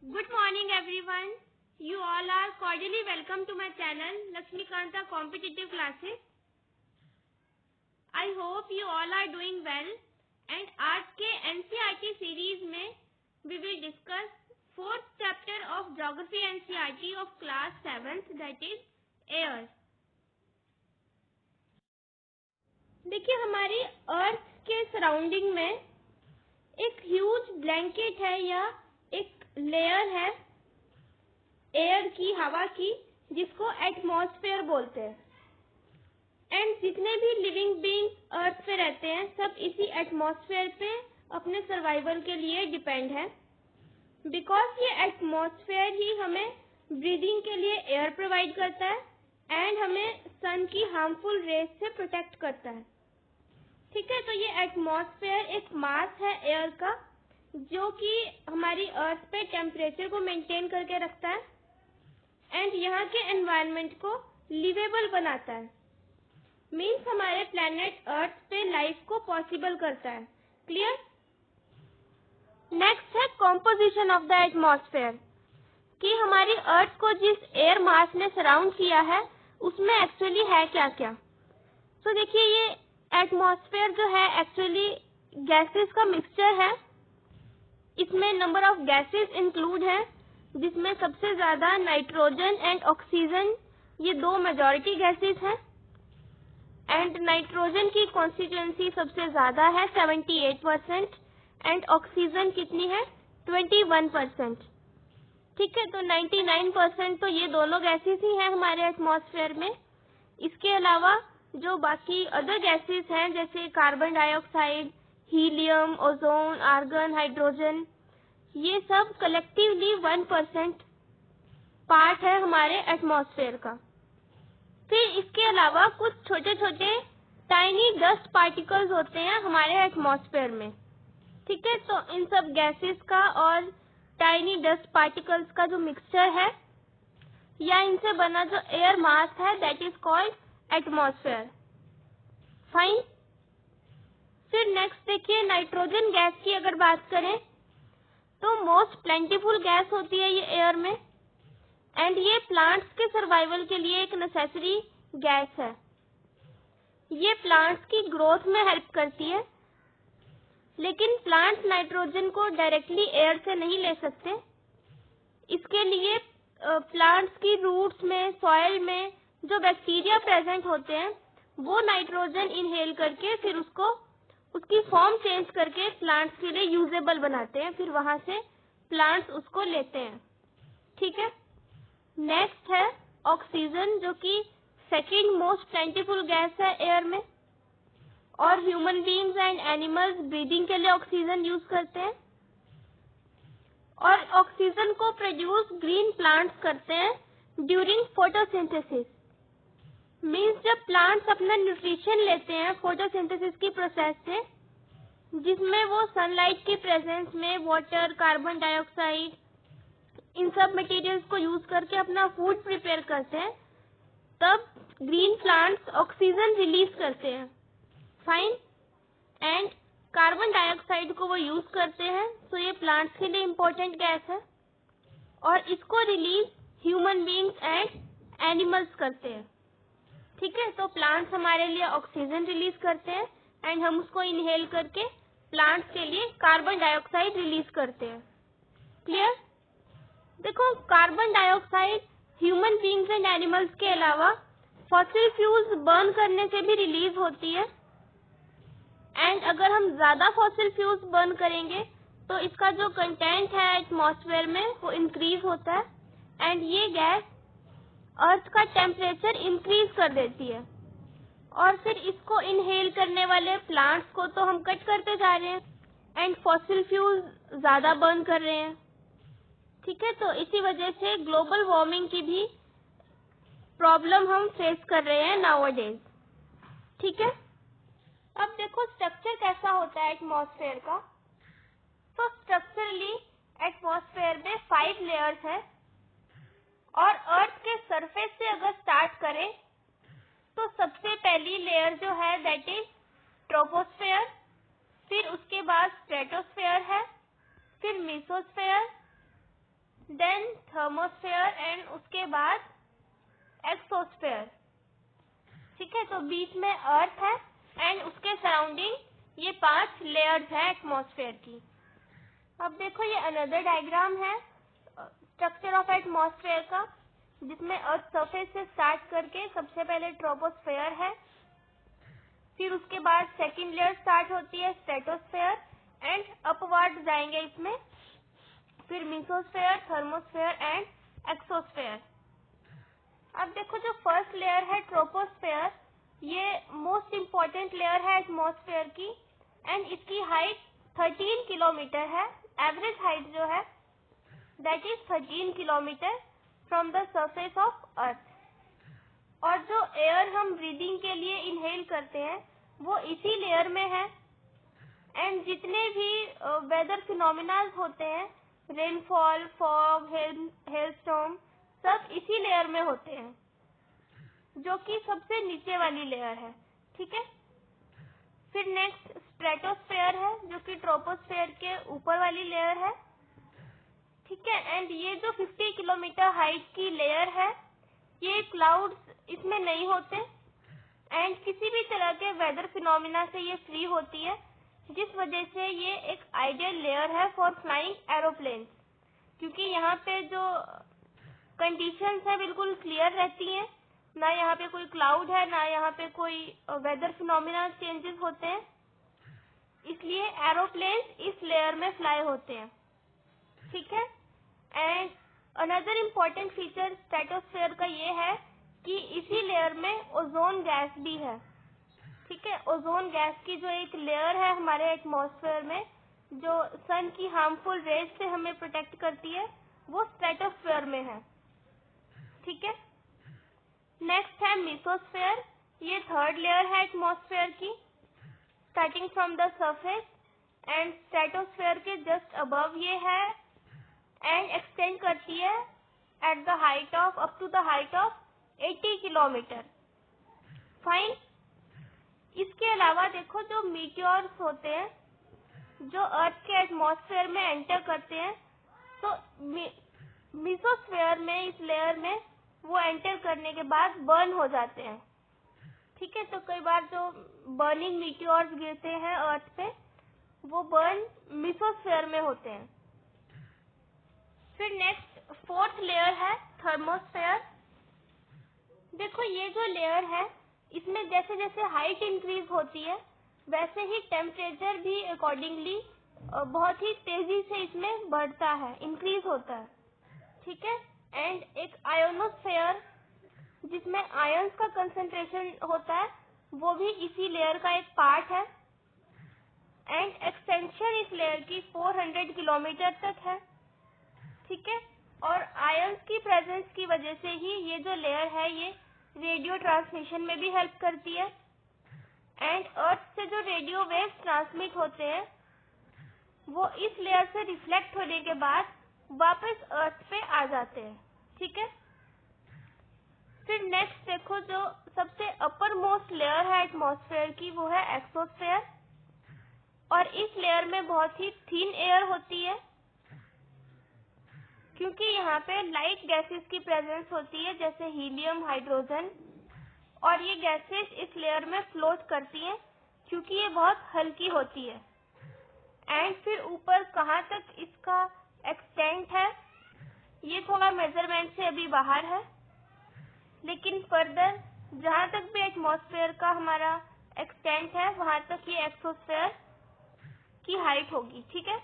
Good morning everyone. You all are cordially welcome to my channel Lakshmikanta Competitive Classes. I hope you all are doing well and आज के NCERT series में we will discuss fourth chapter of Geography NCERT of class 7th, that is air. देखिए हमारी अर्थ के surrounding में एक huge blanket है या एक लेयर है एयर की, हवा की, जिसको एटमॉस्फेयर बोलते हैं। एंड जितने भी लिविंग बीइंग्स अर्थ पे रहते हैं सब इसी एटमॉस्फेयर पे अपने सर्वाइवल के लिए डिपेंड है। बिकॉज ये एटमॉस्फेयर ही हमें ब्रीदिंग के लिए एयर प्रोवाइड करता है एंड हमें सन की हार्मफुल रेज से प्रोटेक्ट करता है। ठीक है, तो ये एटमॉस्फेयर एक मास है एयर का जो कि हमारी अर्थ पे टेम्परेचर को मेंटेन करके रखता है एंड यहाँ के एनवायरनमेंट को लिवेबल बनाता है। मीन्स हमारे प्लेनेट अर्थ पे लाइफ को पॉसिबल करता है। क्लियर? नेक्स्ट है कॉम्पोजिशन ऑफ द एटमॉस्फेयर, कि हमारी अर्थ को जिस एयर मास ने सराउंड किया है उसमें एक्चुअली है क्या क्या। तो देखिए ये एटमॉस्फेयर जो है एक्चुअली गैसेस का मिक्सचर है। इसमें नंबर ऑफ गैसेस इंक्लूड है जिसमें सबसे ज्यादा नाइट्रोजन एंड ऑक्सीजन, ये दो मेजॉरिटी गैसेस हैं। एंड नाइट्रोजन की कॉन्स्टिट्यूएंसी सबसे ज्यादा है 78% एंड ऑक्सीजन कितनी है 21%। ठीक है, तो 99% तो ये दोनों गैसेस ही हैं हमारे एटमॉस्फेयर में। इसके अलावा जो बाकी अदर गैसेस हैं जैसे carbon dioxide, helium, ozone, argon, hydrogen, ये सब कलेक्टिवली 1% पार्ट है हमारे एटमॉस्फेयर का। फिर इसके अलावा कुछ छोटे छोटे टाइनी डस्ट पार्टिकल्स होते हैं हमारे एटमॉस्फेयर में। ठीक है, तो इन सब गैसेस का और टाइनी डस्ट पार्टिकल्स का जो मिक्सचर है या इनसे बना जो एयर मास है that is called atmosphere. Fine. फिर नेक्स्ट देखिए नाइट्रोजन गैस की अगर बात करें तो मोस्ट प्लेंटीफुल गैस होती है ये एयर में एंड ये प्लांट्स के सर्वाइवल के लिए एक नेसेसरी गैस है। ये प्लांट्स की ग्रोथ में हेल्प करती है, लेकिन प्लांट्स नाइट्रोजन को डायरेक्टली एयर से नहीं ले सकते। इसके लिए प्लांट्स की रूट्स में, सॉइल में जो बैक्टीरिया प्रेजेंट होते हैं वो नाइट्रोजन इनहेल करके फिर उसकी फॉर्म चेंज करके प्लांट्स के लिए यूजेबल बनाते हैं, फिर वहां से प्लांट्स उसको लेते हैं। ठीक है, नेक्स्ट है ऑक्सीजन जो कि सेकंड मोस्ट प्लेंटीफुल गैस है एयर में और human beings and animals breathing के लिए ऑक्सीजन यूज करते हैं। और ऑक्सीजन को प्रोड्यूस ग्रीन प्लांट्स करते हैं ड्यूरिंग फोटोसिंथेसिस। मीन्स जब प्लांट्स अपना न्यूट्रिशन लेते हैं फोटोसिंथेसिस की प्रोसेस से, जिसमें वो सनलाइट की प्रेजेंस में वाटर, कार्बन डाइऑक्साइड, इन सब मटेरियल्स को यूज करके अपना फूड प्रिपेयर करते हैं, तब ग्रीन प्लांट्स ऑक्सीजन रिलीज करते हैं। फाइन। एंड कार्बन डाइऑक्साइड को वो यूज करते हैं, तो ये प्लांट्स के लिए इम्पोर्टेंट गैस है और इसको release human beings and animals करते हैं। ठीक है, तो प्लांट्स हमारे लिए ऑक्सीजन रिलीज करते हैं एंड हम उसको इनहेल करके प्लांट्स के लिए कार्बन डाइऑक्साइड रिलीज करते हैं। क्लियर? देखो carbon dioxide human beings and animals के अलावा फॉसिल फ्यूल्स बर्न करने से भी रिलीज होती है एंड अगर हम ज्यादा फॉसिल फ्यूल्स बर्न करेंगे तो इसका जो कंटेंट है एटमॉस्फेयर में वो इंक्रीज होता है एंड ये गैस अर्थ का टेम्परेचर इंक्रीज कर देती है और फिर इसको इनहेल करने वाले प्लांट्स को तो हम कट करते जा रहे हैं एंड फॉसिल फ्यूल्स ज्यादा बर्न कर रहे हैं। ठीक है, तो इसी वजह से ग्लोबल वार्मिंग की भी प्रॉब्लम हम फेस कर रहे हैं नाउअडेज। ठीक है, अब देखो स्ट्रक्चर कैसा होता है एटमॉस्फेयर का। तो स्ट्रक्चरली एटमॉस्फेयर में 5 लेयर्स है और अर्थ के सरफेस से अगर स्टार्ट करें तो सबसे पहली लेयर जो है दैट इज ट्रोपोस्फेयर, फिर उसके बाद स्ट्रेटोस्फेयर है, फिर मेसोस्फेयर, देन थर्मोस्फेयर एंड उसके बाद एक्सोस्फेयर। ठीक है, तो बीच में अर्थ है एंड उसके सराउंडिंग ये 5 लेयर्स है एटमॉस्फेयर की। अब देखो ये अनदर डायग्राम है स्ट्रक्चर ऑफ एटमॉस्फेयर का, जिसमें अर्थ सरफेस से स्टार्ट करके सबसे पहले ट्रोपोस्फेयर है, फिर उसके बाद सेकंड लेयर स्टार्ट होती है स्ट्रेटोस्फेयर एंड अपवर्ड जाएंगे इसमें, फिर मेसोस्फेयर, थर्मोस्फेयर एंड एक्सोस्फेयर। अब देखो जो फर्स्ट लेयर है ट्रोपोस्फेयर, ये मोस्ट इम्पॉर्टेंट लेयर है एटमॉस्फेयर की एंड इसकी हाइट 13 किलोमीटर है। एवरेज हाइट जो है that is 13 kilometre from the surface of earth. और जो एयर हम ब्रीदिंग के लिए इनहेल करते हैं वो इसी लेयर में है एंड जितने भी वेदर फिनोमिना होते हैं, रेनफॉल, फॉग, हेलस्टॉर्म, सब इसी लेयर में होते हैं, जो कि सबसे नीचे वाली लेयर है। ठीक है, फिर नेक्स्ट स्ट्रेटोस्फेयर है जो कि ट्रोपोस्फेयर के ऊपर वाली लेयर है। ठीक है, एंड ये जो 50 किलोमीटर हाइट की लेयर है, ये क्लाउड्स इसमें नहीं होते एंड किसी भी तरह के वेदर फिनोमिना से ये फ्री होती है, जिस वजह से ये एक आइडियल लेयर है फॉर फ्लाइंग एरोप्लेन्स, क्योंकि यहाँ पे जो कंडीशंस है बिल्कुल क्लियर रहती हैं, ना यहाँ पे कोई क्लाउड है, ना यहाँ पे कोई वेदर फिनोमिना चेंजेस होते हैं, इसलिए एरोप्लेन्स इस लेयर में फ्लाई होते हैं। ठीक है, and another important feature stratosphere का ये है कि इसी लेयर में ओजोन गैस भी है। ठीक है, ओजोन गैस की जो एक लेयर है हमारे एटमॉस्फेयर में, जो सन की हार्मफुल रेज से हमें प्रोटेक्ट करती है, वो स्ट्रेटोस्फेयर में है। ठीक है, नेक्स्ट है मेसोस्फेयर। ये थर्ड लेयर है एटमॉस्फेयर की, starting from the surface and stratosphere के जस्ट अबव ये है एंड एक्सटेंड करती है at the height of up to the height of 80 kilometre. Fine. इसके अलावा देखो जो मीटियोर्स होते हैं जो अर्थ के एटमॉस्फेयर में एंटर करते हैं, तो मेसोस्फेयर में इस लेयर में वो एंटर करने के बाद बर्न हो जाते हैं। ठीक है, तो कई बार जो बर्निंग मीटियोर्स गिरते हैं अर्थ पे, वो बर्न मेसोस्फेयर में होते हैं। फिर नेक्स्ट फोर्थ लेयर है थर्मोस्फेयर। देखो ये जो लेयर है, इसमें जैसे जैसे हाइट इंक्रीज होती है वैसे ही टेम्परेचर भी अकॉर्डिंगली बहुत ही तेजी से इसमें बढ़ता है, इंक्रीज होता है। ठीक है, एंड एक आयोनोस्फेयर जिसमें आयंस का कंसंट्रेशन होता है, वो भी इसी लेयर का एक पार्ट है एंड एक्सटेंशन इस लेयर की 400 किलोमीटर तक है। ठीक है, और आयंस की प्रेजेंस की वजह से ही ये जो लेयर है ये रेडियो ट्रांसमिशन में भी हेल्प करती है एंड अर्थ से जो रेडियो वेव्स ट्रांसमिट होते हैं वो इस लेयर से रिफ्लेक्ट होने के बाद वापस अर्थ पे आ जाते हैं। ठीक है, फिर नेक्स्ट देखो जो सबसे अपर मोस्ट लेयर है एटमॉस्फेयर की, वो है एक्सोस्फेयर। और इस लेयर में बहुत ही थिन एयर होती है, क्योंकि यहाँ पे लाइट गैसेस की प्रेजेंस होती है जैसे हीलियम, हाइड्रोजन, और ये गैसेस इस लेयर में फ्लोट करती हैं क्योंकि ये बहुत हल्की होती है। एंड फिर ऊपर कहाँ तक इसका एक्सटेंट है ये थोड़ा मेजरमेंट से अभी बाहर है, लेकिन फर्दर जहाँ तक भी एटमॉस्फेयर का हमारा एक्सटेंट है वहाँ तक ये एक्सोस्फेयर की हाइट होगी। ठीक है,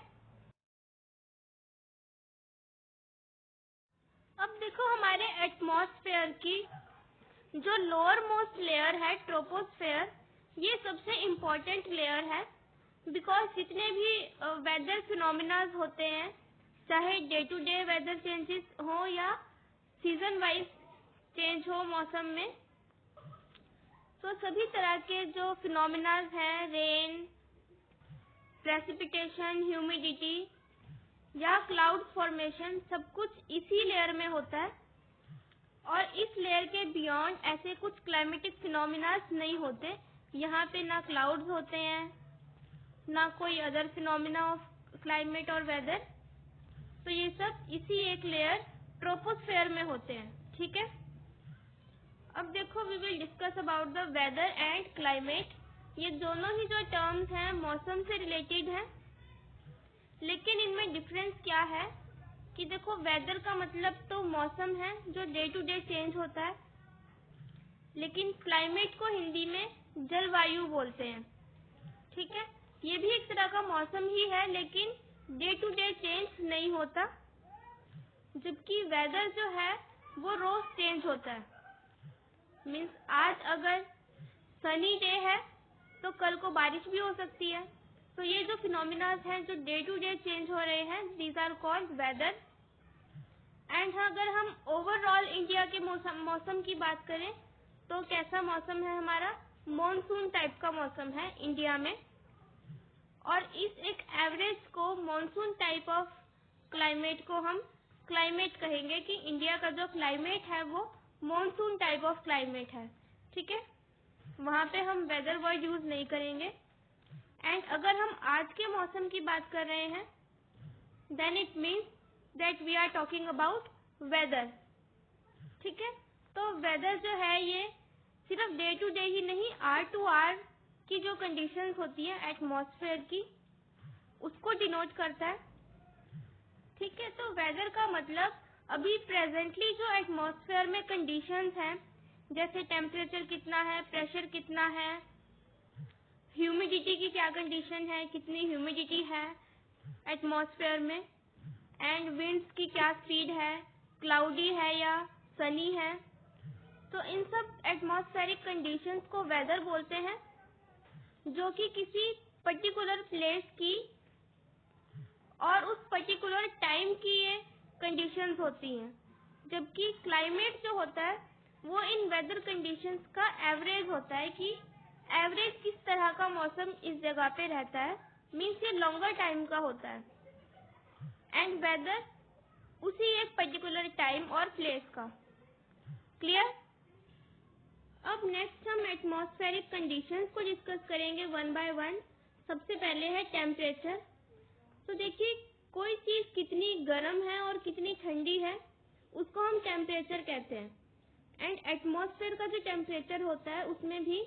अब देखो हमारे एटमॉस्फेयर की जो लोअर मोस्ट लेयर है ट्रोपोस्फेयर, ये सबसे इम्पोर्टेंट लेयर है बिकॉज जितने भी वेदर फिनोमिनाज होते हैं, चाहे day to day weather changes हो या सीजन वाइज चेंज हो मौसम में, तो सभी तरह के जो फिनोमिनाज हैं, रेन, प्रेसिपिटेशन, ह्यूमिडिटी या क्लाउड फॉर्मेशन, सब कुछ इसी लेयर में होता है और इस लेयर के बियॉन्ड ऐसे कुछ क्लाइमेटिक फिनोमिनाज नहीं होते। यहाँ पे ना क्लाउड्स होते हैं, ना कोई अदर फिनोमिना ऑफ क्लाइमेट और वेदर। तो ये सब इसी एक लेयर ट्रोपोस्फेयर में होते हैं। ठीक है, अब देखो we will discuss about the weather and climate. ये दोनों ही जो टर्म्स हैं मौसम से रिलेटेड हैं, लेकिन इनमें डिफरेंस क्या है कि देखो वेदर का मतलब तो मौसम है जो डे टू डे चेंज होता है, लेकिन क्लाइमेट को हिंदी में जलवायु बोलते हैं। ठीक है, ये भी एक तरह का मौसम ही है, लेकिन डे टू डे चेंज नहीं होता, जबकि वेदर जो है वो रोज चेंज होता है। मीन्स आज अगर सनी डे है तो कल को बारिश भी हो सकती है। तो ये जो फिनोमिनाज हैं जो डे टू डे चेंज हो रहे हैं, these are called weather. And अगर हम ओवरऑल इंडिया के मौसम की बात करें तो कैसा मौसम है हमारा, मॉनसून टाइप का मौसम है इंडिया में, और इस एक एवरेज को मॉनसून टाइप ऑफ क्लाइमेट को हम क्लाइमेट कहेंगे कि इंडिया का जो क्लाइमेट है वो मॉनसून टाइप ऑफ क्लाइमेट है। ठीक है, वहां पे हम वेदर वर्ड यूज नहीं करेंगे। एंड अगर हम आज के मौसम की बात कर रहे हैं then it means that we are talking about weather. ठीक है, तो वेदर जो है ये सिर्फ डे टू डे ही नहीं, आर टू आर की जो कंडीशंस होती है एटमॉस्फेयर की, उसको डिनोट करता है। ठीक है, तो वेदर का मतलब अभी प्रेजेंटली जो एटमॉस्फेयर में कंडीशंस हैं, जैसे टेम्परेचर कितना है, प्रेशर कितना है, ह्यूमिडिटी की क्या कंडीशन है, कितनी ह्यूमिडिटी है एटमॉस्फेयर में, एंड विंड्स की क्या स्पीड है, क्लाउडी है या सनी है। तो इन सब एटमॉस्फेरिक कंडीशंस को वेदर बोलते हैं, जो कि किसी पर्टिकुलर प्लेस की और उस पर्टिकुलर टाइम की ये कंडीशंस होती हैं। जबकि क्लाइमेट जो होता है वो इन वेदर कंडीशंस का एवरेज होता है कि एवरेज किस तरह का मौसम इस जगह पे रहता है, मीन्स ये लॉन्गर टाइम का होता है, एंड वेदर उसी एक पर्टिकुलर टाइम और प्लेस का। क्लियर? अब नेक्स्ट हम एटमॉस्फेरिक कंडीशंस को डिस्कस करेंगे वन बाय वन। सबसे पहले है टेम्परेचर। तो देखिए कोई चीज कितनी गर्म है और कितनी ठंडी है उसको हम टेम्परेचर कहते हैं। एंड एटमॉस्फेयर का जो टेम्परेचर होता है उसमें भी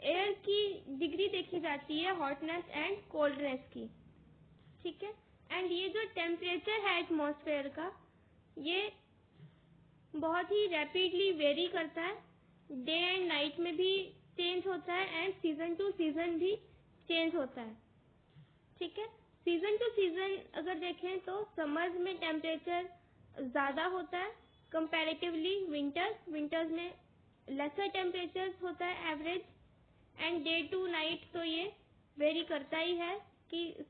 एयर की डिग्री देखी जाती है, हॉटनेस एंड कोल्डनेस की। ठीक है, एंड ये जो टेम्परेचर है एटमॉस्फेयर का ये बहुत ही रैपिडली वेरी करता है, डे एंड नाइट में भी चेंज होता है, एंड सीजन टू सीजन भी चेंज होता है। ठीक है, सीजन टू सीजन अगर देखें तो समर्स में टेम्परेचर ज्यादा होता है कंपैरेटिवली विंटर्स में लेसर टेम्परेचर होता है average, and day to night तो ये वेरी करता ही है कि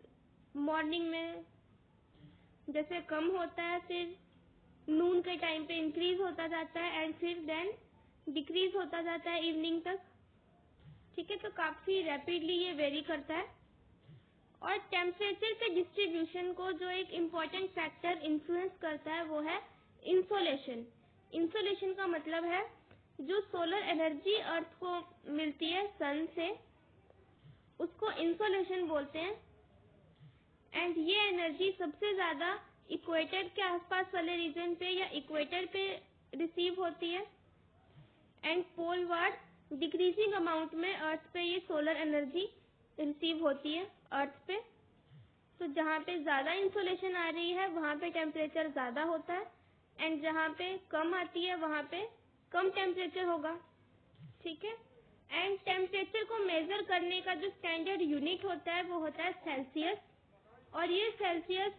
मॉर्निंग में जैसे कम होता है, फिर नून के टाइम पे इंक्रीज होता जाता है, एंड फिर देन डिक्रीज होता जाता है इवनिंग तक। ठीक है, तो काफी रैपिडली ये वेरी करता है। और टेम्परेचर के डिस्ट्रीब्यूशन को जो एक इम्पोर्टेंट फैक्टर इन्फ्लुएंस करता है वो है इंसोलेशन। इंसोलेशन का मतलब है जो सोलर एनर्जी अर्थ को मिलती है सन से, उसको इंसोलेशन बोलते हैं। एंड ये एनर्जी सबसे ज्यादा इक्वेटर के आसपास वाले रीजन पे या इक्वेटर पे रिसीव होती है, एंड पोलवार्ड डिक्रीजिंग अमाउंट में अर्थ पे ये सोलर एनर्जी रिसीव होती है अर्थ पे। तो जहाँ पे ज्यादा इंसोलेशन आ रही है वहाँ पे टेम्परेचर ज्यादा होता है, एंड जहाँ पे कम आती है वहाँ पे कम टेम्परेचर होगा। ठीक है, एंड टेम्परेचर को मेजर करने का जो स्टैंडर्ड यूनिट होता है वो होता है सेल्सियस, और ये सेल्सियस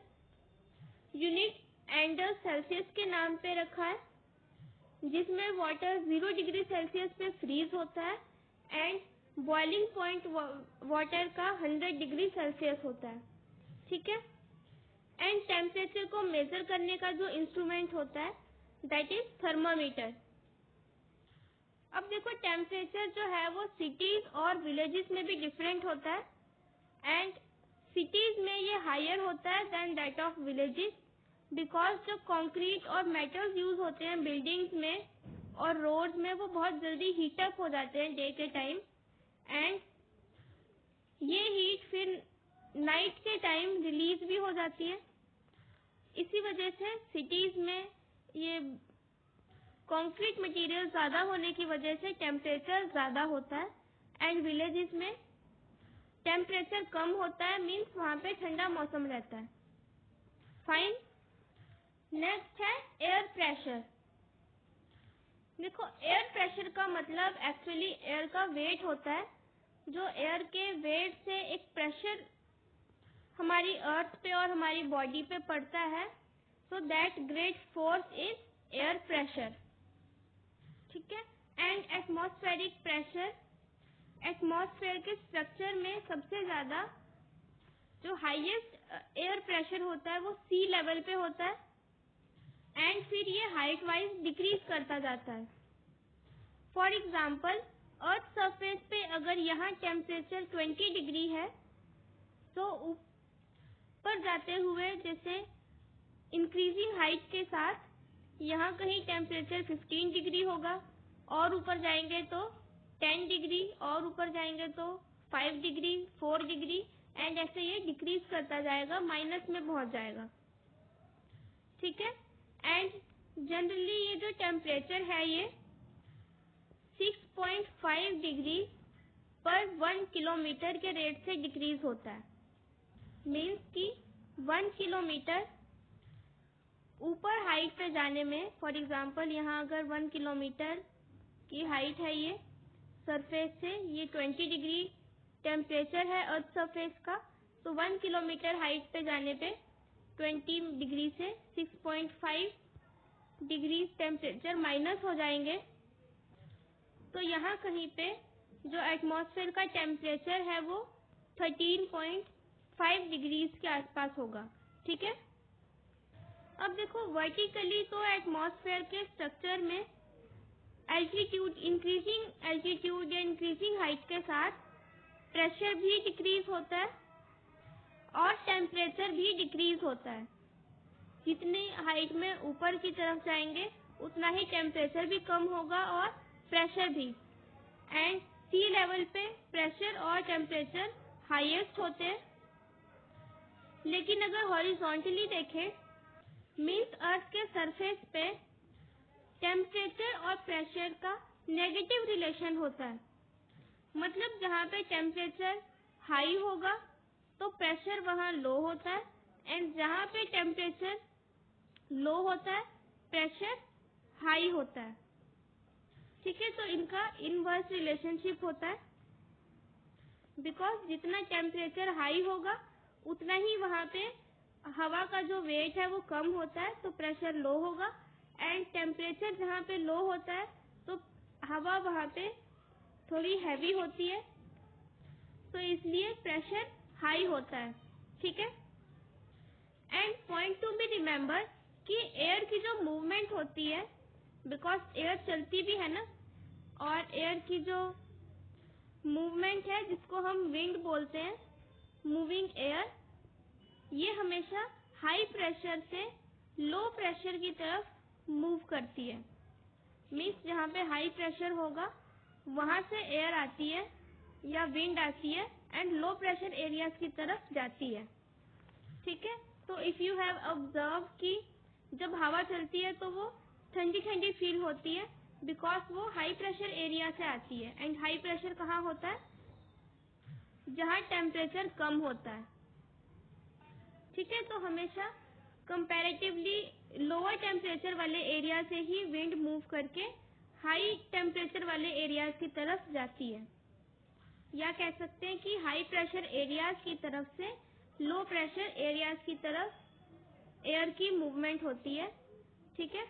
यूनिट एंडर सेल्सियस के नाम पे रखा है, जिसमें वाटर 0 डिग्री सेल्सियस पे फ्रीज होता है, एंड बॉइलिंग पॉइंट वाटर का 100 डिग्री सेल्सियस होता है। ठीक है, एंड टेम्परेचर को मेजर करने का जो इंस्ट्रूमेंट होता है दैट इज थर्मामीटर। अब देखो टेम्परेचर जो है वो सिटीज और विलेजेस में भी डिफरेंट होता है, एंड सिटीज में ये हायर होता है than that of villages, because जो कंक्रीट और मेटल्स यूज होते हैं बिल्डिंग्स में और रोड्स में वो बहुत जल्दी हीटअप हो जाते हैं डे के टाइम, एंड ये हीट फिर नाइट के टाइम रिलीज भी हो जाती है। इसी वजह से सिटीज में ये कंक्रीट मटेरियल ज्यादा होने की वजह से टेम्परेचर ज्यादा होता है, एंड विलेजेस में टेम्परेचर कम होता है, मीन्स वहां पे ठंडा मौसम रहता है। फाइन। नेक्स्ट है एयर प्रेशर। देखो, एयर प्रेशर का मतलब एक्चुअली एयर का वेट होता है, जो एयर के वेट से एक प्रेशर हमारी अर्थ पे और हमारी बॉडी पे पड़ता है। So that great force is air pressure. ठीक है। एंड एटमॉस्फेरिक प्रेशर, एटमॉस्फेयर के स्ट्रक्चर में सबसे ज्यादा जो हाईएस्ट एयर प्रेशर होता है वो सी लेवल पे होता है, एंड फिर ये हाइट वाइज डिक्रीज करता जाता है। फॉर एग्जाम्पल, अर्थ सरफेस पे अगर यहाँ टेम्परेचर 20 डिग्री है, तो ऊपर जाते हुए जैसे इंक्रीजिंग हाइट के साथ यहाँ कहीं टेम्परेचर 15 डिग्री होगा, और ऊपर जाएंगे तो 10 डिग्री, और ऊपर जाएंगे तो 5 डिग्री, 4 डिग्री, एंड ऐसे ये डिक्रीज करता जाएगा, माइनस में पहुंच जाएगा। ठीक है। एंड जनरली ये जो टेम्परेचर है ये 6.5 डिग्री पर 1 किलोमीटर के रेट से डिक्रीज होता है। मीन्स कि 1 किलोमीटर ऊपर हाइट पे जाने में, फॉर एग्जाम्पल यहाँ अगर 1 किलोमीटर की हाइट है ये सरफेस से, ये 20 डिग्री टेम्परेचर है अर्थ सरफेस का, तो 1 किलोमीटर हाइट पे जाने पे 20 डिग्री से 6.5 डिग्री टेम्परेचर माइनस हो जाएंगे। तो यहाँ कहीं पे जो एटमॉस्फेयर का टेम्परेचर है वो 13.5 डिग्रीज के आसपास होगा। ठीक है। अब देखो, वर्टिकली तो एटमॉस्फेयर के स्ट्रक्चर में एल्टीट्यूड, इंक्रीजिंग एल्टीट्यूड या इंक्रीजिंग हाइट के साथ प्रेशर भी डिक्रीज होता है और टेम्परेचर भी डिक्रीज होता है। जितनी हाइट में ऊपर की तरफ जाएंगे उतना ही टेम्परेचर भी कम होगा और प्रेशर भी। एंड सी लेवल पे प्रेशर और टेम्परेचर हाईएस्ट होते हैं। लेकिन अगर हॉरिजॉन्टली देखें, मीन्स अर्थ के सरफेस पे टेम्परेचर और प्रेशर का नेगेटिव रिलेशन होता है। मतलब जहाँ पे टेम्परेचर हाई होगा तो प्रेशर वहाँ लो होता है, एंड जहाँ पे टेम्परेचर लो होता है प्रेशर हाई होता है। ठीक है। तो इनका इनवर्स रिलेशनशिप होता है, बिकॉज जितना टेम्परेचर हाई होगा उतना ही वहाँ पे हवा का जो वेट है वो कम होता है, तो प्रेशर लो होगा, एंड टेम्परेचर जहाँ पे लो होता है तो हवा वहाँ पे थोड़ी हैवी होती है, तो इसलिए प्रेशर हाई होता है। ठीक है। And point to be remember कि एयर की जो मूवमेंट होती है, बिकॉज एयर चलती भी है ना, और एयर की जो मूवमेंट है जिसको हम विंड बोलते हैं, मूविंग एयर, ये हमेशा हाई प्रेशर से लो प्रेशर की तरफ मूव करती है। मीन्स जहाँ पे हाई प्रेशर होगा वहां से एयर आती है या विंड आती है एंड लो प्रेशर एरियाज की तरफ जाती है। ठीक है। तो इफ यू हैव ऑब्जर्व कि जब हवा चलती है तो वो ठंडी ठंडी फील होती है, बिकॉज वो हाई प्रेशर एरिया से आती है, एंड हाई प्रेशर कहाँ होता है? जहाँ टेम्परेचर कम होता है। ठीक है। तो हमेशा कंपैरेटिवली लोअर टेम्परेचर वाले एरिया से ही विंड मूव करके हाई टेम्परेचर वाले एरियाज की तरफ जाती है, या कह सकते हैं कि हाई प्रेशर एरियाज की तरफ से लो प्रेशर एरियाज की तरफ एयर की मूवमेंट होती है। ठीक है।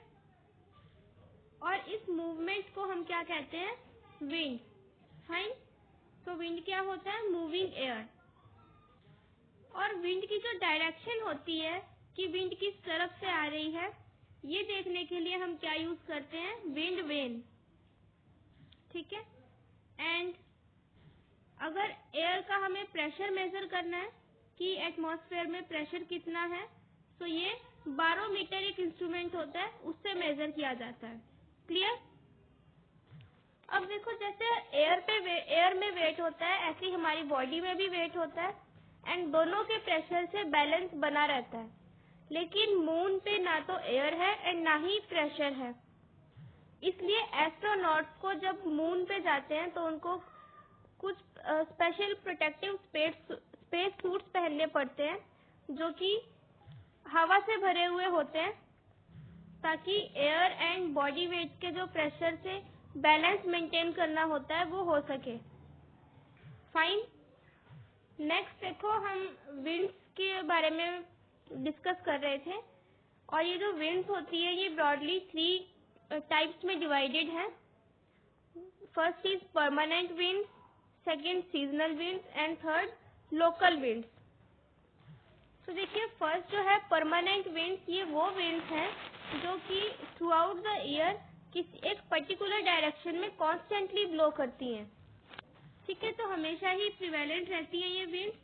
और इस मूवमेंट को हम क्या कहते हैं? विंड। फाइन। तो विंड क्या होता है? Moving air. और विंड की जो डायरेक्शन होती है कि विंड किस तरफ से आ रही है, ये देखने के लिए हम क्या यूज करते हैं? Wind vane. ठीक है। एंड अगर एयर का हमें प्रेशर मेजर करना है कि एटमॉस्फेयर में प्रेशर कितना है, तो ये बारोमीटर एक इंस्ट्रूमेंट होता है, उससे मेजर किया जाता है। क्लियर? अब देखो, जैसे एयर में वेट होता है, ऐसे ही हमारी बॉडी में भी वेट होता है, एंड दोनों के प्रेशर से बैलेंस बना रहता है। लेकिन मून पे ना तो एयर है एंड ना ही प्रेशर है। इसलिए एस्ट्रोनॉट्स को जब मून पे जाते हैं तो उनको कुछ स्पेशल प्रोटेक्टिव स्पेस सूट्स पहनने पड़ते हैं जो कि हवा से भरे हुए होते हैं, ताकि एयर एंड बॉडी वेट के जो प्रेशर से बैलेंस मेंटेन करना होता है वो हो सके। फाइन। नेक्स्ट देखो, हम विंड्स के बारे में डिस्कस कर रहे थे, और ये जो विंड्स होती है ये ब्रॉडली 3 टाइप्स में डिवाइडेड है। First is permanent winds, second seasonal winds and third local winds. तो देखिए, फर्स्ट जो है परमानेंट विंड्स, ये वो विंड्स हैं जो कि थ्रू आउट द ईयर किसी एक पर्टिकुलर डायरेक्शन में कॉन्स्टेंटली ब्लो करती हैं। ठीक है, तो हमेशा ही प्रिवेलेंट रहती है ये विंड्स।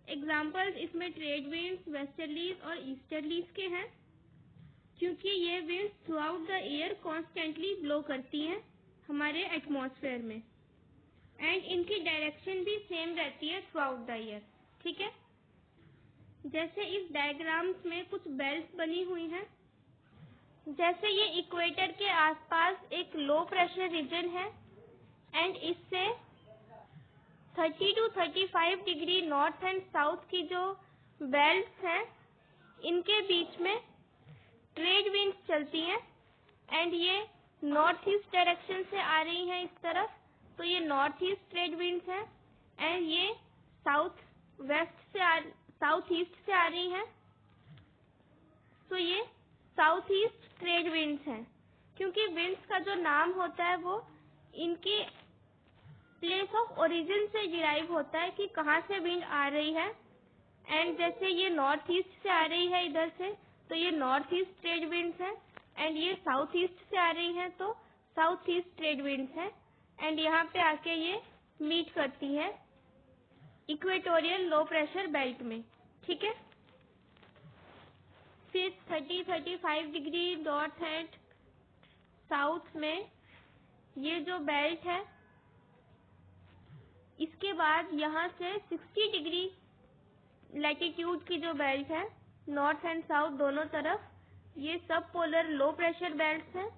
एग्जाम्पल्स इसमें ट्रेड विंड्स, वेस्टर्लीज और ईस्टर्लीज के हैं, क्योंकि ये winds through out the year constantly blow करती हैं हमारे एटमॉस्फेयर में, एंड इनकी डायरेक्शन भी सेम रहती है थ्रू आउट द ईयर। ठीक है, जैसे इस डायग्राम्स में कुछ बेल्ट बनी हुई हैं। जैसे ये इक्वेटर के आसपास एक लो प्रेशर रीजन है, एंड इससे 30 to 35 degree north and south की जो बेल्ट्स हैं, इनके बीच में ट्रेड विंड्स चलती हैं, एंड ये नॉर्थ ईस्ट डायरेक्शन से आ रही हैं इस तरफ, तो ये नॉर्थ ईस्ट ट्रेड विंड्स हैं, एंड ये साउथ ईस्ट से आ रही हैं, तो ये साउथ ईस्ट ट्रेड विंड्स हैं। क्योंकि विंड्स का जो नाम होता है वो इनके प्लेस ऑफ ओरिजिन से डिराइव होता है कि कहाँ से विंड आ रही है, एंड जैसे ये नॉर्थ ईस्ट से आ रही है इधर से, तो ये नॉर्थ ईस्ट ट्रेड विंड्स हैं, एंड ये साउथ ईस्ट से आ रही है तो साउथ ईस्ट ट्रेड विंड्स हैं, एंड यहाँ पे आके ये मीट करती है इक्वेटोरियल लो प्रेशर बेल्ट में। ठीक है, फिर 30-35 डिग्री नॉर्थ एंड साउथ में ये जो बेल्ट है, इसके बाद यहाँ से 60 डिग्री लैटिट्यूड की जो बेल्ट है, नॉर्थ एंड साउथ दोनों तरफ, ये सब पोलर लो प्रेशर बेल्ट हैं,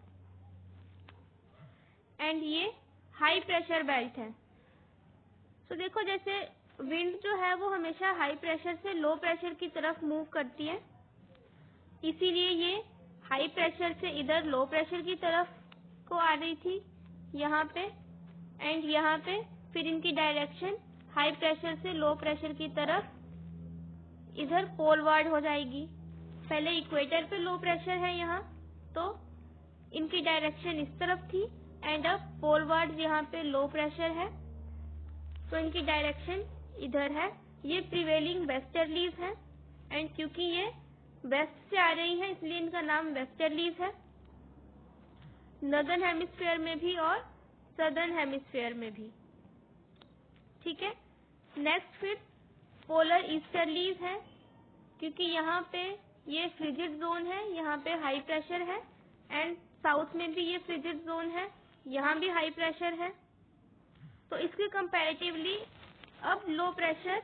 एंड ये हाई प्रेशर बेल्ट है। तो देखो, जैसे विंड जो है वो हमेशा हाई प्रेशर से लो प्रेशर की तरफ मूव करती है, इसीलिए ये हाई प्रेशर से इधर लो प्रेशर की तरफ को आ रही थी यहाँ पे, एंड यहाँ पे फिर इनकी डायरेक्शन हाई प्रेशर से लो प्रेशर की तरफ इधर पोलवार्ड हो जाएगी। पहले इक्वेटर पे लो प्रेशर है यहाँ, तो इनकी डायरेक्शन इस तरफ थी, एंड अब पोलवार्ड यहाँ पे लो प्रेशर है, तो इनकी डायरेक्शन इधर है। ये प्रिवेलिंग वेस्टर्लीज है, एंड क्योंकि ये वेस्ट से आ रही है इसलिए इनका नाम वेस्टर्लीज है, नॉर्दर्न हेमिस्फीयर में भी और सदर्न हेमिस्फीयर में भी। ठीक है, नेक्स्ट फिर पोलर ईस्टर्लीज है, क्योंकि यहाँ पे ये फ्रिजिड जोन है, यहाँ पे हाई प्रेशर है, एंड साउथ में भी ये फ्रिजिड जोन है, यहाँ भी हाई प्रेशर है, तो इसके कंपैरेटिवली अब लो प्रेशर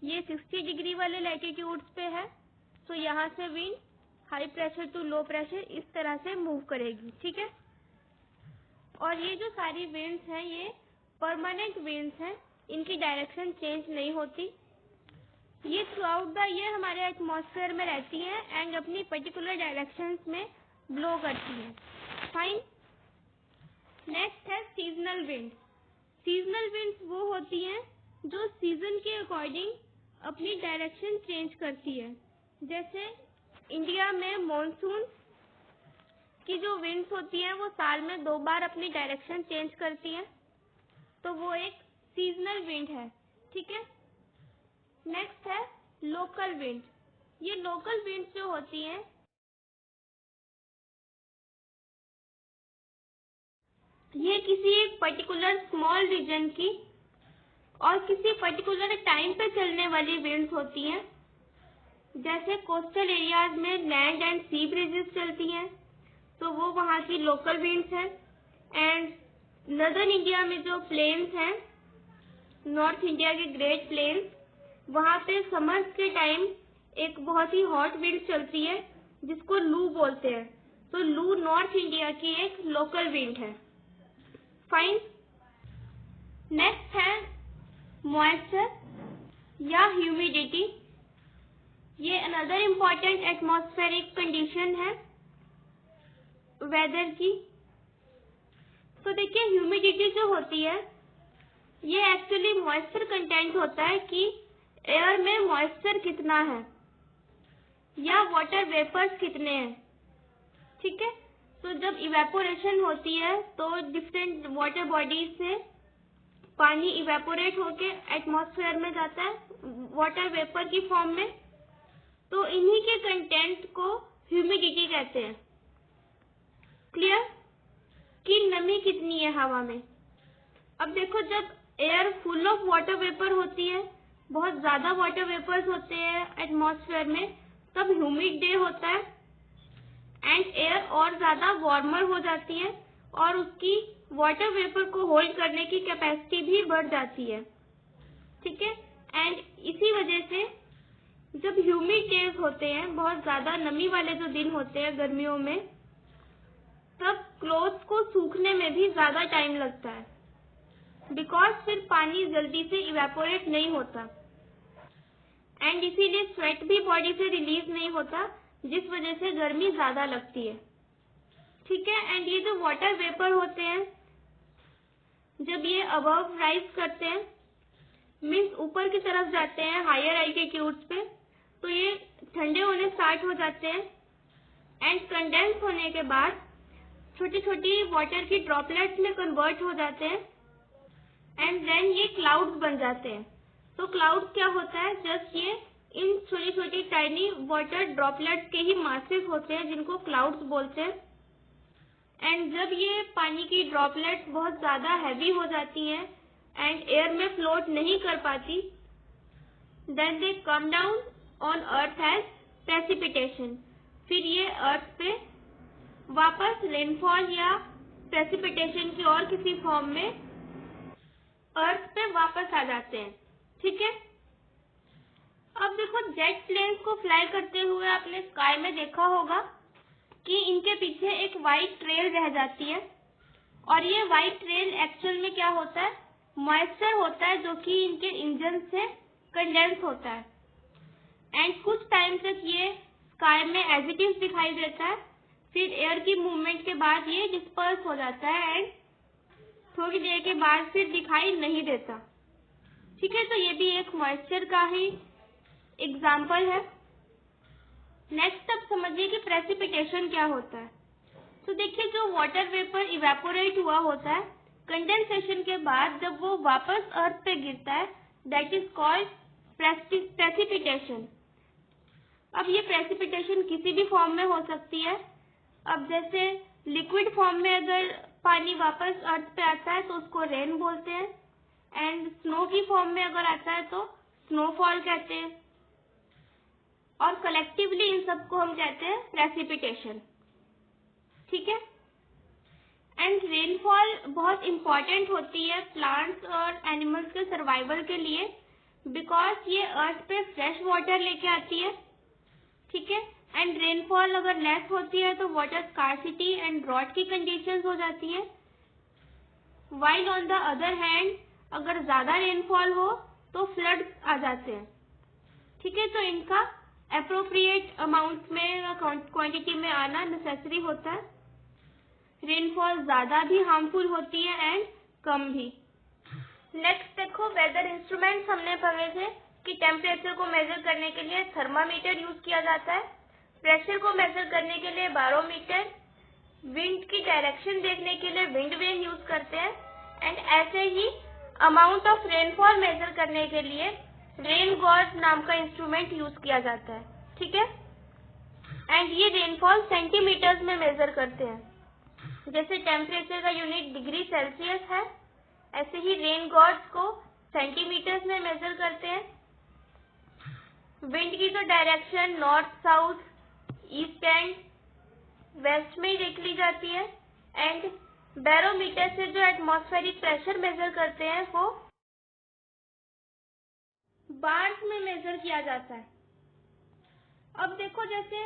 ये 60 डिग्री वाले लैटिट्यूड्स पे है, तो यहाँ से wind high pressure to low pressure इस तरह से मूव करेगी। ठीक है, और ये जो सारी विंड्स हैं ये परमानेंट विंड्स हैं, इनकी डायरेक्शन चेंज नहीं होती, ये थ्रू आउट द ईयर हमारे एटमॉस्फेयर में रहती हैं, एंड अपनी पर्टिकुलर डायरेक्शंस में ब्लो करती हैं। फाइन। नेक्स्ट है सीजनल विंड। सीजनल विंड्स वो होती हैं जो सीजन के अकॉर्डिंग अपनी डायरेक्शन चेंज करती है। जैसे इंडिया में मॉनसून की जो विंड्स होती हैं वो साल में 2 बार अपनी डायरेक्शन चेंज करती हैं, तो वो एक सीजनल विंड है। ठीक है, नेक्स्ट है लोकल विंड। ये लोकल विंड्स जो होती हैं ये किसी एक पर्टिकुलर स्मॉल रीजन की और किसी पर्टिकुलर टाइम पे चलने वाली विंड्स होती हैं। जैसे कोस्टल एरियाज में लैंड एंड सी ब्रिजेस चलती हैं, तो वो वहाँ की लोकल विंड्स हैं, एंड नॉर्दर्न इंडिया में जो प्लेन्स हैं, नॉर्थ इंडिया के ग्रेट प्लेन्स, वहाँ पे समर्स के टाइम एक बहुत ही हॉट विंड चलती है जिसको लू बोलते हैं। तो लू नॉर्थ इंडिया की एक लोकल विंड है। फाइन। नेक्स्ट है मॉइस्चर या ह्यूमिडिटी। ये अनदर इम्पॉर्टेंट एटमॉस्फेरिक कंडीशन है वेदर की। तो देखिए ह्यूमिडिटी जो होती है ये एक्चुअली मॉइस्चर कंटेंट होता है कि एयर में मॉइस्चर कितना है या वाटर वेपर्स कितने हैं। ठीक है। तो जब इवेपोरेशन होती है तो डिफरेंट वाटर बॉडीज से पानी इवेपोरेट होके एटमॉस्फेयर में जाता है वाटर वेपर की फॉर्म में। तो इन्हीं के कंटेंट को ह्यूमिडिटी कहते हैं। क्लियर कि नमी कितनी है हवा में। अब देखो जब air full of water vapour होती है, बहुत ज्यादा वाटर वेपर्स होते हैं एटमॉस्फेयर में, तब ह्यूमिड डे होता है एंड एयर और ज्यादा वार्मर हो जाती है और उसकी वाटर वेपर को होल्ड करने की कैपेसिटी भी बढ़ जाती है। ठीक है। एंड इसी वजह से जब ह्यूमिड डेज होते हैं, बहुत ज्यादा नमी वाले जो दिन होते हैं गर्मियों में, तब क्लोथ्स को सूखने में भी ज्यादा टाइम लगता है बिकॉज फिर पानी जल्दी से इवेपोरेट नहीं होता एंड इसीलिए स्वेट भी बॉडी से रिलीज नहीं होता, जिस वजह से गर्मी ज्यादा लगती है। ठीक है। एंड ये जो वाटर वेपर होते हैं जब ये अबव राइज करते हैं मीन्स ऊपर की तरफ जाते हैं हायर एल्टीट्यूड्स पे, तो ये ठंडे होने स्टार्ट हो जाते हैं एंड कंडेंस होने के बाद छोटी छोटी वाटर की ड्रॉपलेट्स में कन्वर्ट हो जाते हैं एंड देन ये क्लाउड्स बन जाते हैं। तो क्लाउड्स क्या होता है, जस्ट ये इन छोटी छोटी टाइनी वाटर ड्रॉपलेट्स के ही मासेस होते हैं जिनको क्लाउड्स बोलते हैं। एंड जब ये पानी की ड्रॉपलेट्स बहुत ज्यादा हैवी हो जाती हैं एंड एयर में फ्लोट नहीं कर पाती, then they come down on earth as precipitation. फिर ये अर्थ पे वापस रेनफॉल या प्रेसिपिटेशन की और किसी फॉर्म में अर्थ पे वापस आ जाते हैं। ठीक है। अब देखो जेट प्लेन्स को फ्लाई करते हुए आपने स्काई में देखा होगा कि इनके पीछे एक व्हाइट ट्रेल रह जाती है और ये व्हाइट ट्रेल एक्चुअल में क्या होता है, मॉइस्चर होता है जो कि इनके इंजन से कंडेंस होता है एंड कुछ टाइम तक ये स्काई में एज इट इज दिखाई देता है। फिर एयर की मूवमेंट के बाद ये डिस्पर्स हो जाता है एंड थोड़ी देर के बाद फिर दिखाई नहीं देता। ठीक है। तो ये भी एक मॉइस्चर का ही एग्जाम्पल है। नेक्स्ट अब समझिए कि प्रेसिपिटेशन क्या होता है। तो देखिए जो वाटर वेपर इवेपोरेट हुआ होता है कंडेंसेशन के बाद जब वो वापस अर्थ पे गिरता है, दैट इज कॉल्ड प्रेसिपिटेशन। अब ये प्रेसिपिटेशन किसी भी फॉर्म में हो सकती है। अब जैसे लिक्विड फॉर्म में अगर पानी वापस अर्थ पे आता है तो उसको रेन बोलते हैं एंड स्नो की फॉर्म में अगर आता है तो स्नोफॉल कहते हैं और कलेक्टिवली इन सबको हम कहते हैं प्रेसिपिटेशन। ठीक है। एंड रेनफॉल बहुत इम्पोर्टेंट होती है प्लांट्स और एनिमल्स के सर्वाइवल के लिए बिकॉज ये अर्थ पे फ्रेश वाटर लेके आती है। ठीक है। एंड रेनफॉल अगर लेस होती है तो वाटर स्कार्सिटी एंड ड्रॉट की कंडीशंस हो जाती है। While on the other hand अगर ज्यादा रेनफॉल हो तो फ्लड आ जाते हैं। ठीक है। तो इनका अप्रोप्रिएट अमाउंट में क्वांटिटी में आना नेसेसरी होता है। रेनफॉल ज्यादा भी हार्मफुल होती है एंड कम भी। नेक्स्ट देखो वेदर इंस्ट्रूमेंट्स हमने पढ़े थे कि टेम्परेचर को मेजर करने के लिए थर्मामीटर यूज किया जाता है, प्रेशर को मेजर करने के लिए बैरोमीटर, विंड की डायरेक्शन देखने के लिए विंड वेन यूज करते हैं एंड ऐसे ही अमाउंट ऑफ रेनफॉल मेजर करने के लिए रेन गॉज नाम का इंस्ट्रूमेंट यूज किया जाता है। ठीक है। एंड ये रेनफॉल सेंटीमीटर्स में मेजर करते हैं। जैसे टेम्परेचर का यूनिट डिग्री सेल्सियस है, ऐसे ही रेन गॉज को सेंटीमीटर्स में मेजर करते हैं। विंड की तो direction north, south, east and west में ही देख ली जाती है एंड बैरोमीटर से जो एटमॉस्फेरिक प्रेशर मेजर करते हैं वो बार्स में मेजर किया जाता है। अब देखो, जैसे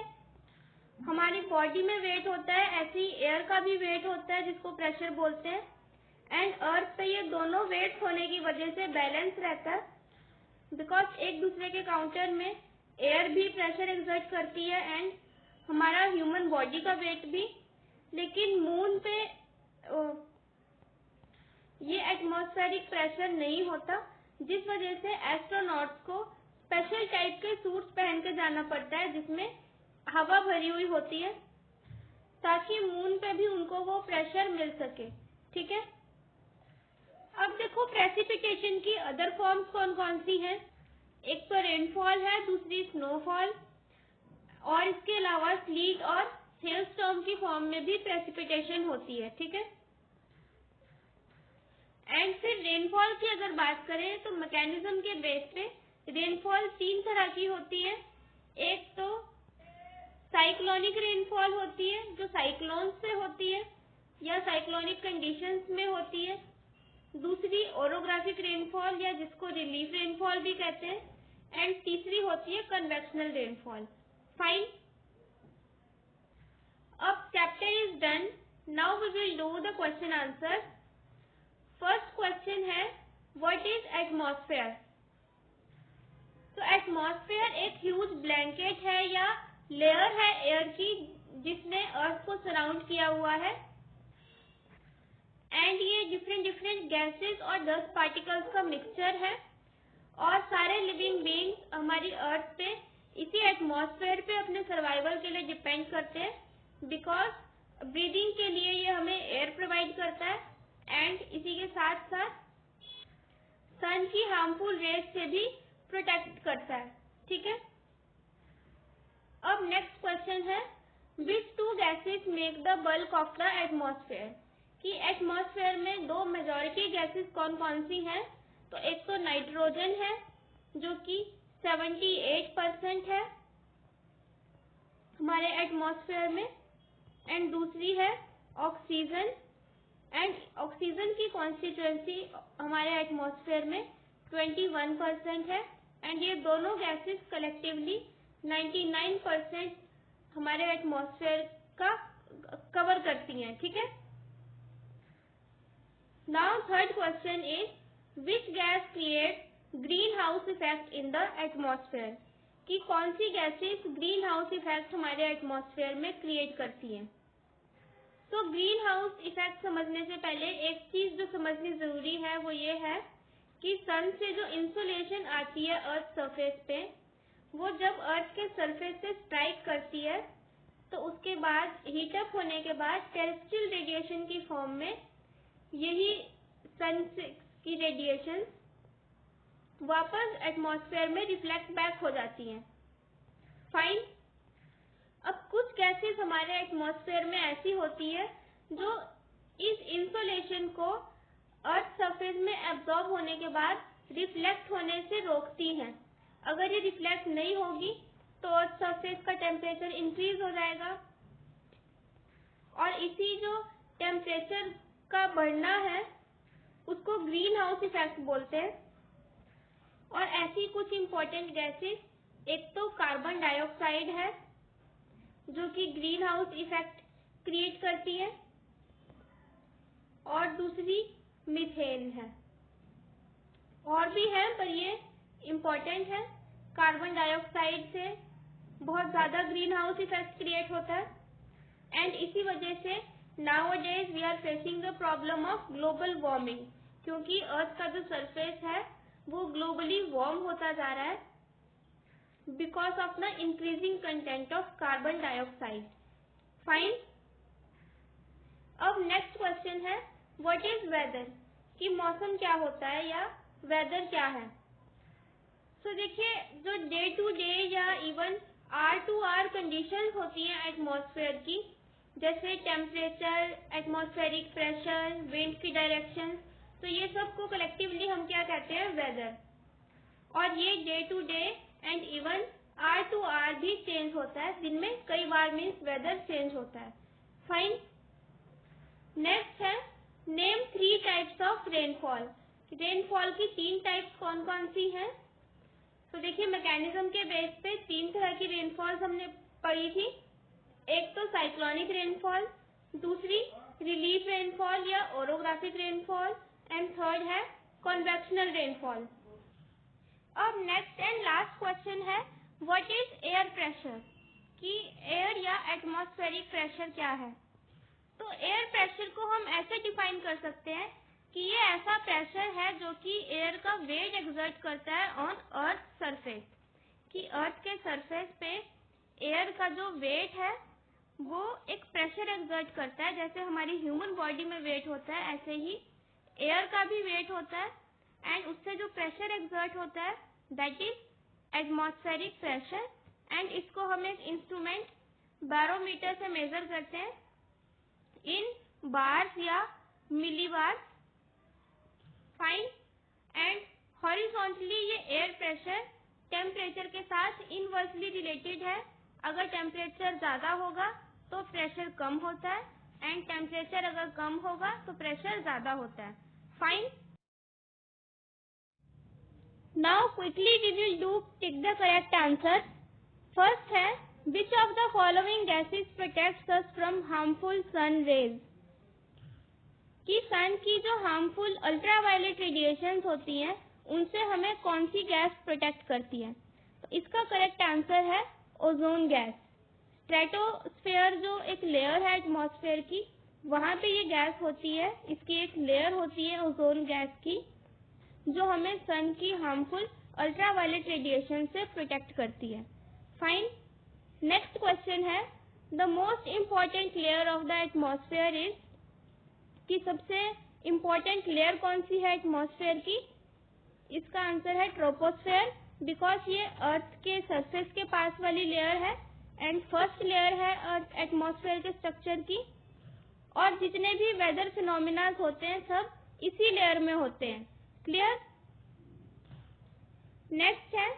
हमारी बॉडी में वेट होता है, ऐसे ही एयर का भी वेट होता है जिसको प्रेशर बोलते हैं। एंड अर्थ पे ये दोनों वेट होने की वजह से बैलेंस रहता है, बिकॉज एक दूसरे के काउंटर में एयर भी प्रेशर एक्सर्ट करती है एंड हमारा ह्यूमन बॉडी का वेट भी। लेकिन मून पे ये एटमॉस्फेरिक प्रेशर नहीं होता, जिस वजह से एस्ट्रोनॉट्स को स्पेशल टाइप के सूट्स पहन के जाना पड़ता है जिसमें हवा भरी हुई होती है, ताकि मून पे भी उनको वो प्रेशर मिल सके। ठीक है। अब देखो, प्रेसिपिटेशन की अदर फॉर्म्स कौन कौन सी हैं। एक तो रेनफॉल है, दूसरी स्नोफॉल, और इसके अलावा स्लीट और हेलस्टॉर्म की फॉर्म में भी प्रेसिपिटेशन होती है। ठीक है। एंड फिर रेनफॉल की अगर बात करें तो मैकेनिज्म के बेस पे रेनफॉल 3 तरह की होती है। एक तो साइक्लोनिक रेनफॉल होती है, जो साइक्लोन से होती है या साइक्लोनिक कंडीशंस में होती है। दूसरी ओरोग्राफिक रेनफॉल, या जिसको रिलीफ रेनफॉल भी कहते हैं। एंड तीसरी होती है कन्वेक्शनल रेनफॉल। फाइन। अब chapter is done. Now we will do the question answer. First question है, व्हाट इज एटमॉस्फेयर। तो एटमॉस्फेयर एक ह्यूज ब्लैंकेट है या लेयर है एयर की, जिसने अर्थ को सराउंड किया हुआ है। एंड ये डिफरेंट डिफरेंट गैसेस और डस्ट पार्टिकल्स का मिक्सचर है, और सारे लिविंग बीइंग्स हमारी अर्थ पे इसी एटमॉस्फेयर पे अपने सर्वाइवल के लिए डिपेंड करते हैं, बिकॉज ब्रीदिंग के लिए ये हमें एयर प्रोवाइड करता है एंड इसी के साथ साथ सन की हार्मफुल रेज से भी प्रोटेक्ट करता है। ठीक है। अब नेक्स्ट क्वेश्चन है, which two gases make the bulk of the atmosphere. कि एटमॉस्फेयर में दो मेजॉरिटी गैसेस कौन कौन सी हैं। तो एक तो नाइट्रोजन है, जो कि 78% है हमारे एटमॉस्फेयर में, एंड दूसरी है ऑक्सीजन। एंड ऑक्सीजन की कॉन्स्टिट्यूएंसी हमारे एटमॉस्फेयर में 21% है, एंड ये दोनों गैसेस कलेक्टिवली 99% हमारे एटमॉस्फेयर का कवर करती हैं। ठीक है। Now third question is, which gas create green house effect in the atmosphere. कि कौन सी गैसेस ग्रीन हाउस इफेक्ट हमारे एटमॉस्फेयर में क्रिएट करती हैं। तो ग्रीन हाउस इफेक्ट समझने से पहले एक चीज जो समझनी जरूरी है वो ये है कि सन से जो इंसुलेशन आती है अर्थ सरफेस पे, वो जब अर्थ के सरफेस से स्ट्राइक करती है तो उसके बाद हीटअप होने के बाद टेरेस्ट्रियल रेडिएशन की फॉर्म में यही सन की रेडिएशन वापस एटमॉस्फेयर में रिफ्लेक्ट बैक हो जाती हैं। फाइन। अब कुछ गैसेस हमारे एटमॉस्फेयर में ऐसी होती है जो इस इंसुलेशन को अर्थ सरफेस में एब्जॉर्ब होने के बाद रिफ्लेक्ट होने से रोकती हैं। अगर ये रिफ्लेक्ट नहीं होगी तो अर्थ सरफेस का टेम्परेचर इंक्रीज हो जाएगा, और इसी जो टेम्परेचर का बढ़ना है उसको ग्रीन हाउस इफेक्ट बोलते हैं। और ऐसी कुछ इम्पोर्टेंट गैसेस, एक तो कार्बन डाइऑक्साइड है जो कि ग्रीन हाउस इफेक्ट क्रिएट करती है, और दूसरी मीथेन है। और भी है पर ये इम्पोर्टेंट है। कार्बन डाइऑक्साइड से बहुत ज्यादा ग्रीन हाउस इफेक्ट क्रिएट होता है, एंड इसी वजह से nowadays we are facing the problem of global warming, क्योंकि अर्थ का जो सरफेस है वो ग्लोबली वार्म होता जा रहा है because of the increasing content of carbon dioxide. Fine. अब नेक्स्ट क्वेश्चन है, व्हाट इज वेदर। कि मौसम क्या होता है या वेदर क्या है। तो देखिए, जो डे टू डे या even hour to hour conditions होती हैं एटमॉस्फेयर की, जैसे टेम्परेचर, एटमॉस्फेरिक प्रेशर, विंड की डायरेक्शन, तो ये सब को कलेक्टिवली हम क्या कहते हैं, वेदर। और ये day to day and even hour to hour भी चेंज होता है, दिन में कई बार मीन्स वेदर चेंज होता है। फाइन। नेक्स्ट है, name 3 types of rainfall. Rainfall की 3 टाइप्स कौन कौन सी हैं। तो देखिए मैकेनिज्म के बेस पे 3 तरह की रेनफॉल्स हमने पढ़ी थी। एक तो साइक्लोनिक रेनफॉल, दूसरी रिलीफ रेनफॉल या ओरोग्राफिक रेनफॉल, एंड थर्ड है कन्वेक्शनल रेनफॉल। अब नेक्स्ट एंड लास्ट क्वेश्चन है व्हाट इज एयर प्रेशर, कि एयर या एटमॉस्फेरिक प्रेशर क्या है। तो एयर प्रेशर को हम ऐसे डिफाइन कर सकते हैं कि ये ऐसा प्रेशर है जो कि एयर का वेट एक्सर्ट करता है ऑन अर्थ सरफेस, कि अर्थ के सरफेस पे एयर का जो वेट है वो एक प्रेशर एक्सर्ट करता है। जैसे हमारी ह्यूमन बॉडी में वेट होता है ऐसे ही एयर का भी वेट होता है, एंड उससे जो प्रेशर एक्सर्ट होता है that is atmospheric pressure. And इसको हम एक इंस्ट्रूमेंट बैरोमीटर से मेजर करते हैं इन बार्स या मिलीबार। फाइन। एंड हॉरिजॉन्टली ये एयर प्रेशर टेम्परेचर के साथ इनवर्सली रिलेटेड है। अगर टेम्परेचर ज्यादा होगा तो प्रेशर कम होता है, एंड टेम्परेचर अगर कम होगा तो प्रेशर ज्यादा होता है। Fine. Now quickly we will do tick the correct answer. First है which of the following gases protects us from harmful sun rays, कि सन की जो हार्मफुल अल्ट्रावायलेट रेडिएशंस होती हैं उनसे हमें कौन सी गैस प्रोटेक्ट करती है। तो इसका करेक्ट आंसर है ओजोन गैस। स्ट्रेटोस्फेयर जो एक लेयर है एटमॉस्फेयर की, वहां पे ये गैस होती है, इसकी एक लेयर होती है ओजोन गैस की जो हमें सन की हार्मफुल अल्ट्रावायलेट रेडिएशन से प्रोटेक्ट करती है। फाइन। नेक्स्ट क्वेश्चन है the most important layer of the atmosphere is, कि सबसे इम्पोर्टेंट लेयर कौन सी है एटमॉस्फेयर की। इसका आंसर है ट्रोपोस्फेयर, बिकॉज ये अर्थ के सरफेस के पास वाली लेयर है एंड फर्स्ट लेयर है एटमॉस्फेयर के स्ट्रक्चर की। और जितने भी वेदर फिनोमिना होते हैं सब इसी लेयर में होते हैं। क्लियर। नेक्स्ट है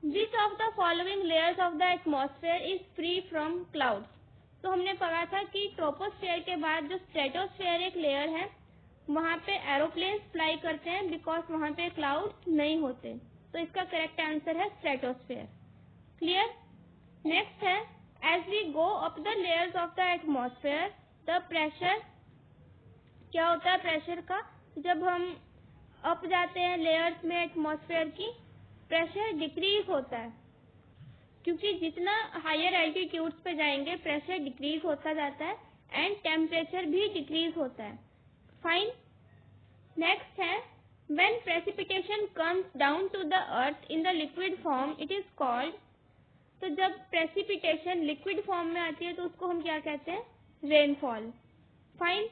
which of the following layers of the atmosphere is free from clouds. तो हमने पढ़ा था कि ट्रोपोस्फेयर के बाद जो स्ट्रेटोस्फेयर एक लेयर है वहां पे एरोप्लेन्स फ्लाई करते हैं बिकॉज वहां पे क्लाउड नहीं होते। तो इसका करेक्ट आंसर है स्ट्रेटोस्फेयर। क्लियर। नेक्स्ट है as we go up the layers of the atmosphere the pressure, क्या होता है प्रेशर का, जब हम अप जाते हैं लेयर्स में एटमॉस्फेयर की प्रेशर डिक्रीज होता है, क्योंकि जितना हायर एल्टीट्यूड्स पे जाएंगे प्रेशर डिक्रीज होता जाता है एंड टेम्परेचर भी डिक्रीज होता है। फाइन। नेक्स्ट है when precipitation comes down to the earth in the liquid form it is called. तो जब प्रेसिपिटेशन लिक्विड फॉर्म में आती है तो उसको हम क्या कहते हैं, रेनफॉल। फाइन।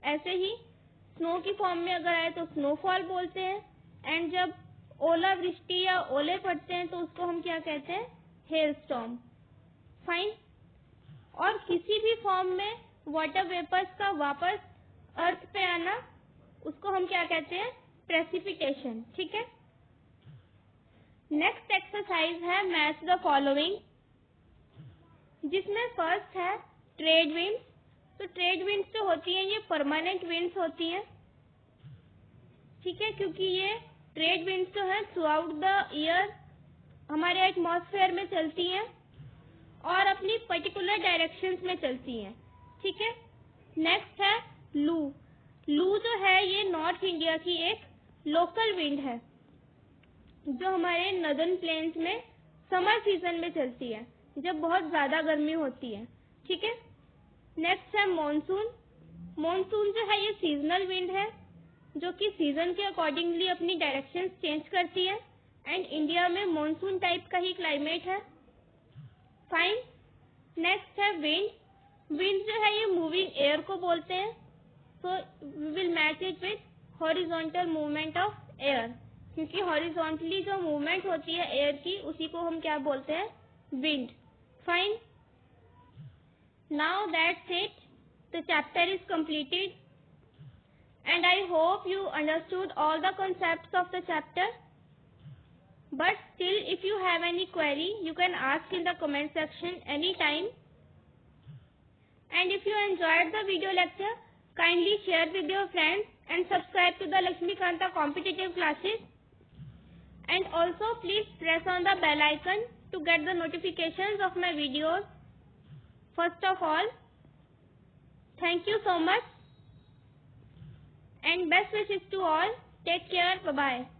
ऐसे ही स्नो की फॉर्म में अगर आए तो स्नोफॉल बोलते हैं, एंड जब ओलावृष्टि या ओले पड़ते हैं तो उसको हम क्या कहते हैं, हेल स्टॉर्म। फाइन। और किसी भी फॉर्म में वाटर वेपर्स का वापस अर्थ पे आना उसको हम क्या कहते हैं, प्रेसिपिटेशन। ठीक है। नेक्स्ट एक्सरसाइज है मैच द फॉलोइंग, जिसमें फर्स्ट है ट्रेड विंड्स। तो ट्रेड विंड्स जो होती हैं ये परमानेंट विंड्स होती हैं। ठीक है, क्योंकि ये ट्रेड विंड्स जो है थ्रू आउट द ईयर हमारे एटमॉस्फेयर में चलती हैं और अपनी पर्टिकुलर डायरेक्शंस में चलती हैं। ठीक है। नेक्स्ट है लू। लू जो है ये नॉर्थ इंडिया की एक लोकल विंड है जो हमारे नदर्न प्लेन्स में समर सीजन में चलती है जब बहुत ज्यादा गर्मी होती है। ठीक है। नेक्स्ट है मॉनसून। मॉनसून जो है ये सीजनल विंड है जो कि सीजन के अकॉर्डिंगली अपनी डायरेक्शन चेंज करती है एंड इंडिया में मॉनसून टाइप का ही क्लाइमेट है। फाइन। नेक्स्ट है विंड। विंड जो है ये मूविंग एयर को बोलते हैं, so we will match it with horizontal movement of air, क्योंकि हॉरिजॉन्टली जो मूवमेंट होती है एयर की उसी को हम क्या बोलते हैं, wind. Fine. Now that's it, the chapter is completed and I hope you understood all the concepts of the chapter. But still, if you have any query, you can ask in the comment section anytime. And if you enjoyed the video lecture, kindly share with your friends and subscribe to the Lakshmikanta competitive classes. and also please press on the bell icon to get the notifications of my videos. First of all, thank you so much and best wishes to all. Take care. Bye bye.